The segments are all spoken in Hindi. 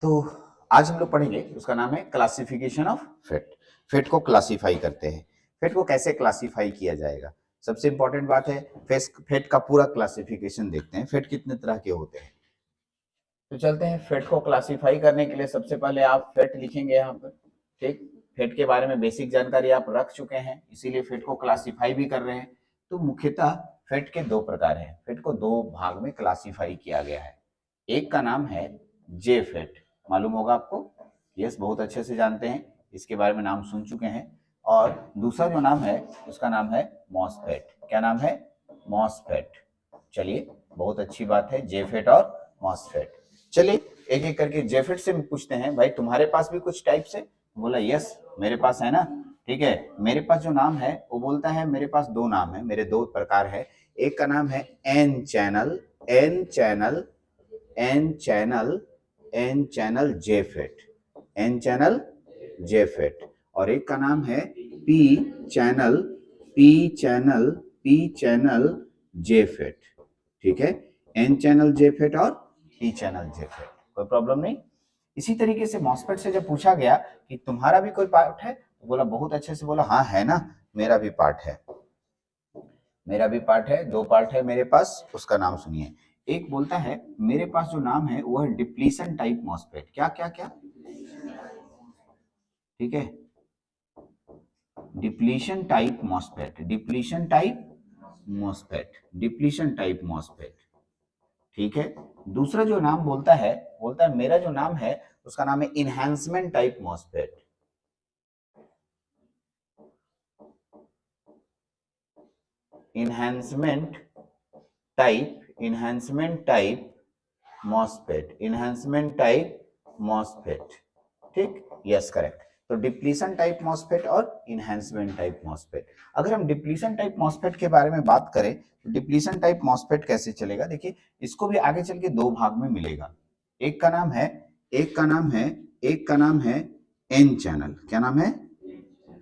तो आज हम लोग पढ़ेंगे, उसका नाम है क्लासिफिकेशन ऑफ फैट। फैट को क्लासिफाई करते हैं। फैट को कैसे क्लासिफाई किया जाएगा, सबसे इंपॉर्टेंट बात है फैट का पूरा क्लासिफिकेशन देखते हैं। फैट कितने तरह के होते हैं, तो चलते हैं। फैट को क्लासिफाई करने के लिए सबसे पहले आप फैट लिखेंगे यहाँ पर, ठीक। फैट के बारे में बेसिक जानकारी आप रख चुके हैं, इसीलिए फैट को क्लासिफाई भी कर रहे हैं। तो मुख्यतः फैट के दो प्रकार हैं। फैट को दो भाग में क्लासिफाई किया गया है। एक का नाम है जे फैट, मालूम होगा आपको, यस बहुत अच्छे से जानते हैं, इसके बारे में नाम सुन चुके हैं। और दूसरा जो नाम है उसका नाम है मॉसफेट। क्या नाम है? मॉसफेट। चलिए बहुत अच्छी बात है, जे फैट और मॉसफेट। चलिए एक एक करके जेफेट से पूछते हैं, भाई तुम्हारे पास भी कुछ टाइप्स है? बोला यस मेरे पास है ना, ठीक है। मेरे पास जो नाम है वो बोलता है मेरे पास दो नाम है, मेरे दो प्रकार है। एक का नाम है N channel, N channel, N channel, N channel JFET, N channel JFET. और एक का नाम है P channel, P channel, P channel JFET, ठीक है। एन चैनल जेफेट और पी चैनल जेफेट, कोई प्रॉब्लम नहीं। इसी तरीके से मॉसफेट से जब पूछा गया कि तुम्हारा भी कोई पार्ट है, तो बोला बहुत अच्छे से बोला हाँ है ना, मेरा भी पार्ट है, मेरा भी पार्ट है। दो पार्ट है मेरे पास, उसका नाम सुनिए। एक बोलता है मेरे पास जो नाम है वो है डिप्लीशन टाइप मॉसफेट। क्या क्या क्या, ठीक है, depletion type MOSFET, depletion type MOSFET, depletion type MOSFET, ठीक है। दूसरा जो नाम बोलता है मेरा जो नाम है उसका नाम है enhancement type MOSFET, enhancement type MOSFET, enhancement type MOSFET, ठीक, यस करेक्ट। तो डिप्लीशन टाइप मॉसफेट और इनहैंसमेंट टाइप मॉसफेट। अगर हम डिप्लीशन टाइप मॉसफेट के बारे में बात करें तो डिप्लीशन टाइप मॉसफेट कैसे चलेगा, देखिए इसको भी आगे चल के दो भाग में मिलेगा। एक का नाम है, एक का नाम है, एक का नाम है एन चैनल। क्या नाम है?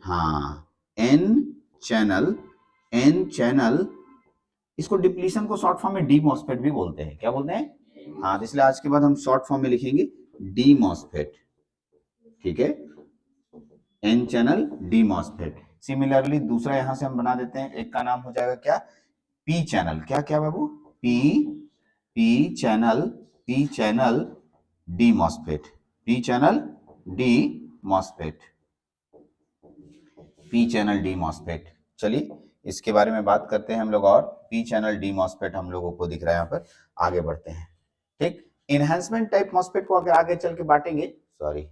हाँ, एन चैनल, एन चैनल। इसको डिप्लीशन को शॉर्ट फॉर्म में डी मॉसफेट भी बोलते हैं। क्या बोलते हैं? हाँ, तो इसलिए आज के बाद हम शॉर्ट फॉर्म में लिखेंगे डी मॉसफेट, ठीक है, N channel D MOSFET. Similarly दूसरा यहां से हम बना देते हैं, एक का नाम हो जाएगा क्या, पी चैनल। क्या क्या बाबू? P, P channel, P channel D MOSFET, P channel D MOSFET, P channel D MOSFET. चलिए इसके बारे में बात करते हैं हम लोग, और पी चैनल डी मॉसफेट हम लोगों को दिख रहा है यहाँ पर। आगे बढ़ते हैं, ठीक। इनहैंसमेंट टाइप मॉसफेट को अगर आगे चल के बांटेंगे, सॉरी,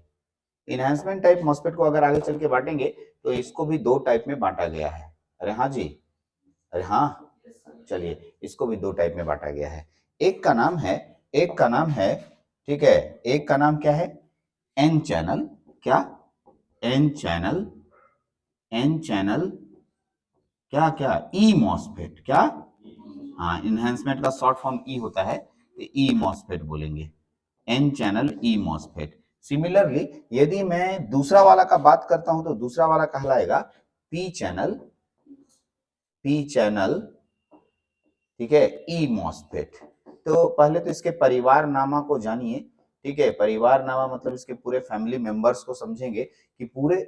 इनहैंसमेंट टाइप मॉसफेट को अगर आगे चल के बांटेंगे तो इसको भी दो टाइप में बांटा गया है। अरे हाँ जी, अरे हाँ, चलिए इसको भी दो टाइप में बांटा गया है। एक का नाम है, एक का नाम है, ठीक है, एक का नाम क्या है? N channel. क्या? एन चैनल, एन चैनल क्या क्या, ई मॉसफेट। क्या? हाँ, इनहेंसमेंट का शॉर्ट फॉर्म ई होता है, तो ई मॉसफेट बोलेंगे, एन चैनल ई मॉसफेट। सिमिलरली यदि मैं दूसरा वाला का बात करता हूं तो दूसरा वाला कहलाएगा पी चैनल, पी चैनल, ठीक है, ई मॉसफेट। तो पहले तो इसके परिवार नामा को जानिए, ठीक है। परिवार नामा मतलब इसके पूरे फैमिली मेंबर्स को समझेंगे कि पूरे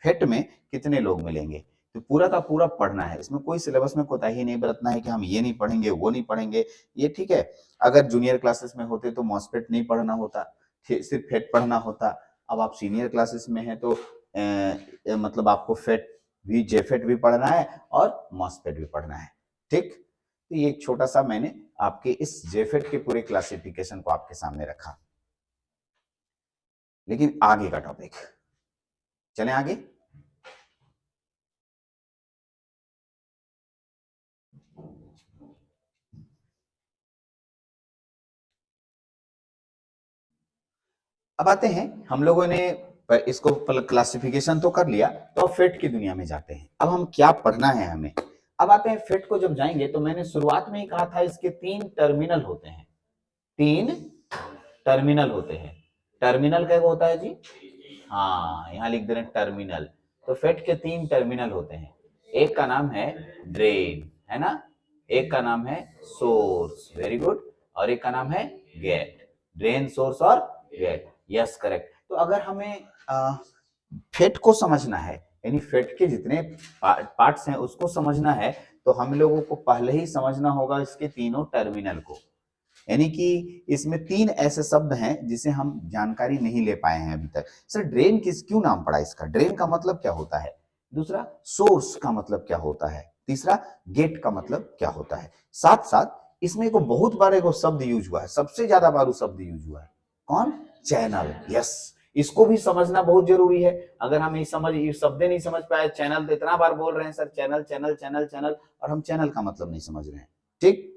फेट में कितने लोग मिलेंगे। तो पूरा का पूरा पढ़ना है, इसमें कोई सिलेबस में कोताही नहीं बरतना है कि हम ये नहीं पढ़ेंगे वो नहीं पढ़ेंगे, ये ठीक है। अगर जूनियर क्लासेस में होते तो मॉसफेट नहीं पढ़ना होता, सिर्फ फेट पढ़ना होता। अब आप सीनियर क्लासेस में हैं तो मतलब आपको फेट भी, जेफेट भी पढ़ना है और मॉसफेट भी पढ़ना है, ठीक। तो ये एक छोटा सा मैंने आपके इस जेफेट के पूरे क्लासिफिकेशन को आपके सामने रखा। लेकिन आगे का टॉपिक, चलें आगे। अब आते हैं, हम लोगों ने इसको क्लासिफिकेशन तो कर लिया, तो अब फेट की दुनिया में जाते हैं। अब हम क्या पढ़ना है हमें, अब आते हैं फेट को जब जाएंगे तो मैंने शुरुआत में ही कहा था इसके तीन टर्मिनल होते हैं, तीन टर्मिनल होते हैं। टर्मिनल क्या होता है जी? हाँ, यहां लिख दे रहे हैं टर्मिनल। तो फेट के तीन टर्मिनल होते हैं, एक का नाम है ड्रेन, है ना, एक का नाम है सोर्स, वेरी गुड, और एक का नाम है गेट। ड्रेन, सोर्स और गेट। Yes correct. तो अगर हमें फेट को समझना है, यानी फेट के जितने पार्ट्स हैं उसको समझना है, तो हम लोगों को पहले ही समझना होगा इसके तीनों टर्मिनल को। यानी कि इसमें तीन ऐसे शब्द हैं जिसे हम जानकारी नहीं ले पाए हैं अभी तक। सर ड्रेन क्यों नाम पड़ा इसका? ड्रेन का मतलब क्या होता है? दूसरा सोर्स का मतलब क्या होता है? तीसरा गेट का मतलब क्या होता है? साथ साथ इसमें एक बहुत बार एक शब्द यूज हुआ है, सबसे ज्यादा बार वो शब्द यूज हुआ है, कौन? चैनल। यस, इसको भी समझना बहुत जरूरी है। अगर हम ये शब्द नहीं समझ पाए, चैनल तो इतना बार बोल रहे हैं sir, channel channel channel channel, और हम चैनल का मतलब नहीं समझ रहे हैं। ठीक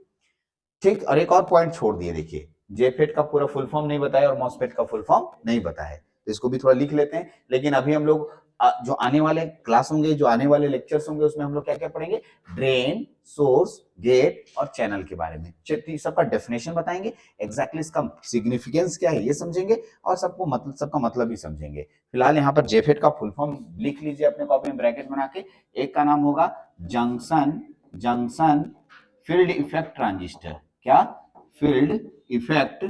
ठीक। और एक और पॉइंट छोड़ दिए, देखिए जेफेट का पूरा फुल फॉर्म नहीं बताया और मॉसफेट का फुल फॉर्म नहीं बताया है, तो इसको भी थोड़ा लिख लेते हैं। लेकिन अभी हम लोग जो आने वाले क्लास होंगे, जो आने वाले लेक्चर्स होंगे, उसमें हम लोग क्या क्या पढ़ेंगे? ड्रेन, सोर्स, गेट और चैनल के बारे में सबका डेफिनेशन बताएंगे, एग्जैक्टली इसका सिग्निफिकेंस क्या है ये समझेंगे, और सबका मतलब भी समझेंगे। फिलहाल यहाँ पर जेफेट का फुल फॉर्म लिख लीजिए अपने कॉपी में ब्रैकेट बना के। एक का नाम होगा जंक्शन फील्ड इफेक्ट ट्रांजिस्टर। क्या? Field effect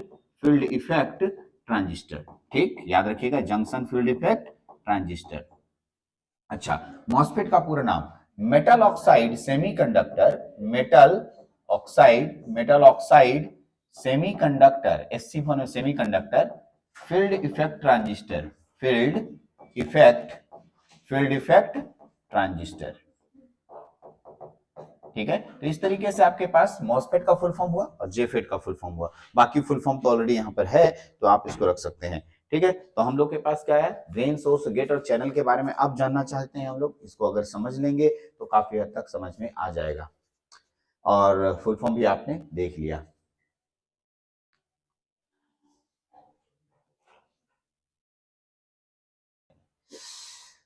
transistor. ठीक, याद रखिएगा, जंक्शन फील्ड इफेक्ट ट्रांजिस्टर। अच्छा, मॉसफेट का पूरा नाम metal oxide semiconductor semiconductor field effect transistor. ठीक है, तो इस तरीके से आपके पास मॉसफेट का फुल फॉर्म हुआ और जेफेट का फुल फॉर्म हुआ। बाकी फुल फॉर्म तो ऑलरेडी यहाँ पर है, तो आप इसको रख सकते हैं। ठीक है, तो हम लोग के पास क्या है? ड्रेन, सोर्स, गेट और चैनल के बारे में अब जानना चाहते हैं हम लोग। इसको अगर समझ लेंगे तो काफी हद तक समझ में आ जाएगा। और फुल फॉर्म भी आपने देख लिया।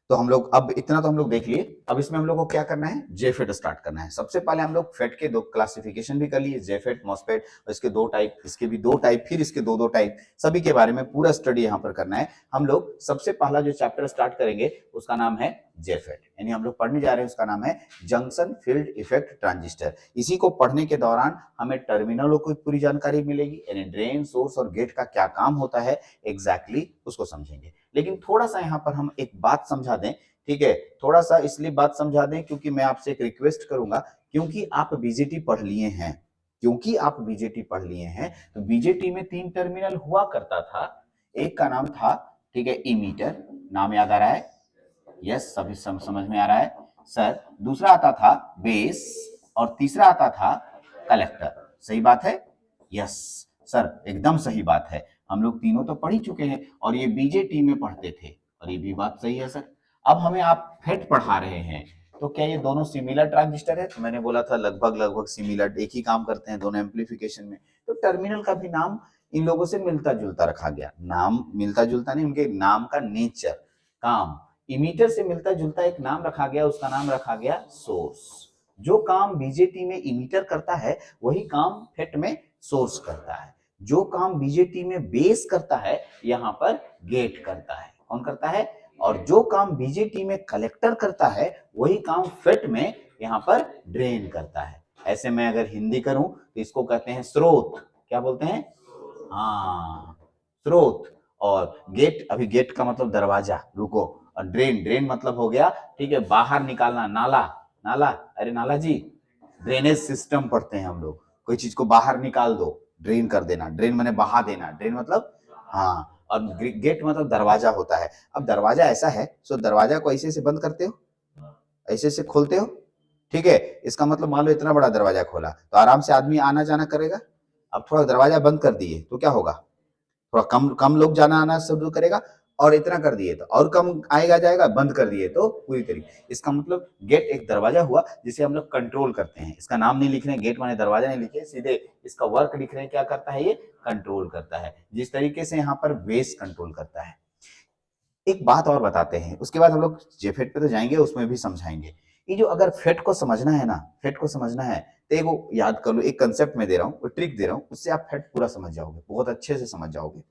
तो हम लोग अब इतना तो हम लोग देख लिए। अब इसमें हम लोग को क्या करना है? जेफेट स्टार्ट करना है। सबसे पहले हम लोग फेट के दो क्लासिफिकेशन भी कर लिए, जेफेट, मॉसफेट, और इसके दो टाइप, इसके भी दो टाइप, फिर इसके दो टाइप, सभी के बारे में पूरा स्टडी यहाँ पर करना है। हम लोग सबसे पहला जो चैप्टर स्टार्ट करेंगे उसका नाम है जेफेट, यानी हम लोग पढ़ने जा रहे हैं, उसका नाम है जंक्शन फील्ड इफेक्ट ट्रांजिस्टर। इसी को पढ़ने के दौरान हमें टर्मिनलों की पूरी जानकारी मिलेगी, यानी ड्रेन, सोर्स और गेट का क्या काम होता है एग्जैक्टली उसको समझेंगे। लेकिन थोड़ा सा यहाँ पर हम एक बात समझा दें, ठीक है? थोड़ा सा इसलिए बात समझा दें क्योंकि मैं आपसे एक रिक्वेस्ट करूंगा, क्योंकि आप बीजेटी पढ़ लिए हैं, तो बीजेटी में 3 टर्मिनल हुआ करता था। एक का नाम था, ठीक है, इमीटर, नाम याद आ रहा है? यस, सभी समझ में आ रहा है सर। दूसरा आता था बेस और तीसरा आता था कलेक्टर। सही बात है? यस सर, एकदम सही बात है। हम लोग तीनों तो पढ़ ही चुके हैं और ये बीजेटी में पढ़ते थे, और ये भी बात सही है सर। अब हमें आप फेट पढ़ा रहे हैं, तो क्या ये दोनों सिमिलर ट्रांजिस्टर है? तो मैंने बोला था लगभग सिमिलर, एक ही काम करते हैं दोनों एम्पलीफिकेशन में। तो टर्मिनल का भी नाम इन लोगों से मिलता जुलता रखा गया। नाम मिलता जुलता नहीं, उनके नाम का नेचर, काम इमीटर से मिलता जुलता एक नाम रखा गया, उसका नाम रखा गया सोर्स। जो काम बीजेटी में इमीटर करता है वही काम फेट में सोर्स करता है। जो काम बीजेटी में बेस करता है यहाँ पर गेट करता है। कौन करता है? और जो काम बीजेटी में कलेक्टर करता है वही काम फेट में यहाँ पर ड्रेन करता है। ऐसे में अगर हिंदी करूं तो इसको कहते हैं स्रोत। क्या बोलते हैं? हाँ, स्रोत। और गेट, अभी गेट का मतलब दरवाजा, रुको। और ड्रेन मतलब हो गया, ठीक है, बाहर निकालना, नाला। अरे नाला जी, ड्रेनेज सिस्टम पढ़ते हैं हम लोग, कोई चीज को बाहर निकाल दो, ड्रेन कर देना। ड्रेन माने बहा देना, ड्रेन मतलब, हाँ। और गेट मतलब दरवाजा होता है। अब दरवाजा ऐसा है, सो दरवाजा को ऐसे से बंद करते हो, ऐसे से खोलते हो, ठीक है? इसका मतलब मान लो इतना बड़ा दरवाजा खोला तो आराम से आदमी आना जाना करेगा। अब थोड़ा दरवाजा बंद कर दिए तो क्या होगा? थोड़ा कम कम लोग जाना आना शुरू करेगा, और इतना कर दिए तो और कम आएगा जाएगा, बंद कर दिए तो पूरी तरीके। इसका मतलब गेट एक दरवाजा हुआ जिसे हम लोग कंट्रोल करते हैं। इसका नाम नहीं लिख रहे हैं, गेट माने दरवाजा नहीं लिखे, सीधे इसका वर्क लिख रहे हैं। क्या करता है? ये कंट्रोल करता है, जिस तरीके से यहाँ पर बेस कंट्रोल करता है। एक बात और बताते हैं, उसके बाद हम लोग जेफेट पे तो जाएंगे, उसमें भी समझाएंगे। ये जो अगर फेट को समझना है ना, फेट को समझना है तो एक याद कर लो, एक कंसेप्ट में दे रहा हूँ, ट्रिक दे रहा हूँ, उससे आप फेट पूरा समझ जाओगे, बहुत अच्छे से समझ जाओगे।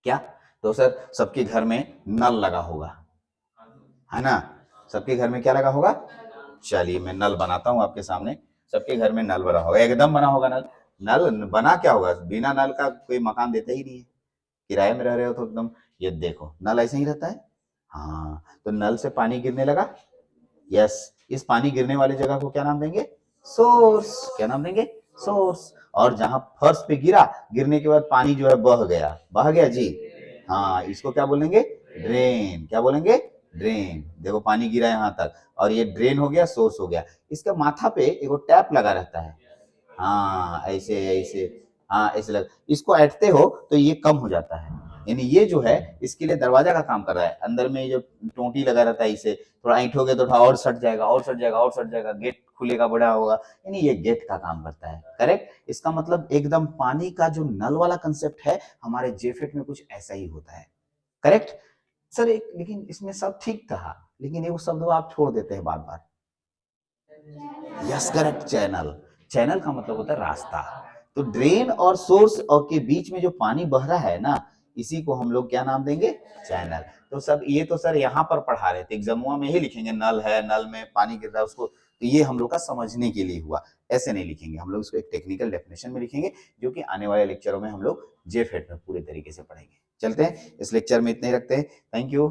क्या? तो सर सबके घर में नल लगा होगा, है ना? सबके घर में क्या लगा होगा? चलिए मैं नल बनाता हूँ आपके सामने। सबके घर में नल बना होगा, एकदम बना होगा नल। नल बना क्या होगा? बिना नल का कोई मकान देता ही नहीं है। किराए में रह रहे हो तो एकदम, ये देखो नल ऐसे ही रहता है। हाँ, तो नल से पानी गिरने लगा, यस, इस पानी गिरने वाली जगह को क्या नाम देंगे? सोर्स। क्या नाम देंगे? सोर्स। और जहां फर्श पे गिरा, गिरने के बाद पानी जो है बह गया जी, हाँ, इसको क्या बोलेंगे? ड्रेन। क्या बोलेंगे? ड्रेन। देखो पानी गिरा यहाँ तक, और ये ड्रेन हो गया, सोर्स हो गया। इसके माथा पे एगो टैप लगा रहता है, हाँ ऐसे ऐसे, हाँ ऐसे लग, इसको ऐंठते हो तो ये कम हो जाता है, यानी ये जो है इसके लिए दरवाजा का काम कर रहा है। अंदर में जो टोंटी लगा रहता है, इसे थोड़ा ऐंठोगे तो थोड़ा और सट जाएगा, और सट जाएगा, और सट जाएगा, गेट खुलेगा, बड़ा होगा, यानी ये गेट का काम करता है। करेक्ट। इसका मतलब एकदम पानी का जो नल वाला कंसेप्ट है, हमारे जेफेट में कुछ ऐसा ही होता है। Correct sir. एक लेकिन इसमें सब ठीक था, लेकिन एक शब्द आप छोड़ देते हैं बार बार। Yes correct, channel. चैनल का मतलब होता है रास्ता। तो ड्रेन और सोर्स और के बीच में जो पानी बह रहा है ना, इसी को हम लोग क्या नाम देंगे? चैनल। तो सब ये तो सर यहाँ पर पढ़ा रहे थे, एग्जामुआ में ही लिखेंगे नल है, नल में पानी गिर रहा है उसको, तो ये हम लोग का समझने के लिए हुआ, ऐसे नहीं लिखेंगे हम लोग, इसको एक टेक्निकल डेफिनेशन में लिखेंगे, जो कि आने वाले लेक्चरों में हम लोग जेफेट में पूरे तरीके से पढ़ेंगे। चलते हैं, इस लेक्चर में इतने ही रखते हैं। Thank you.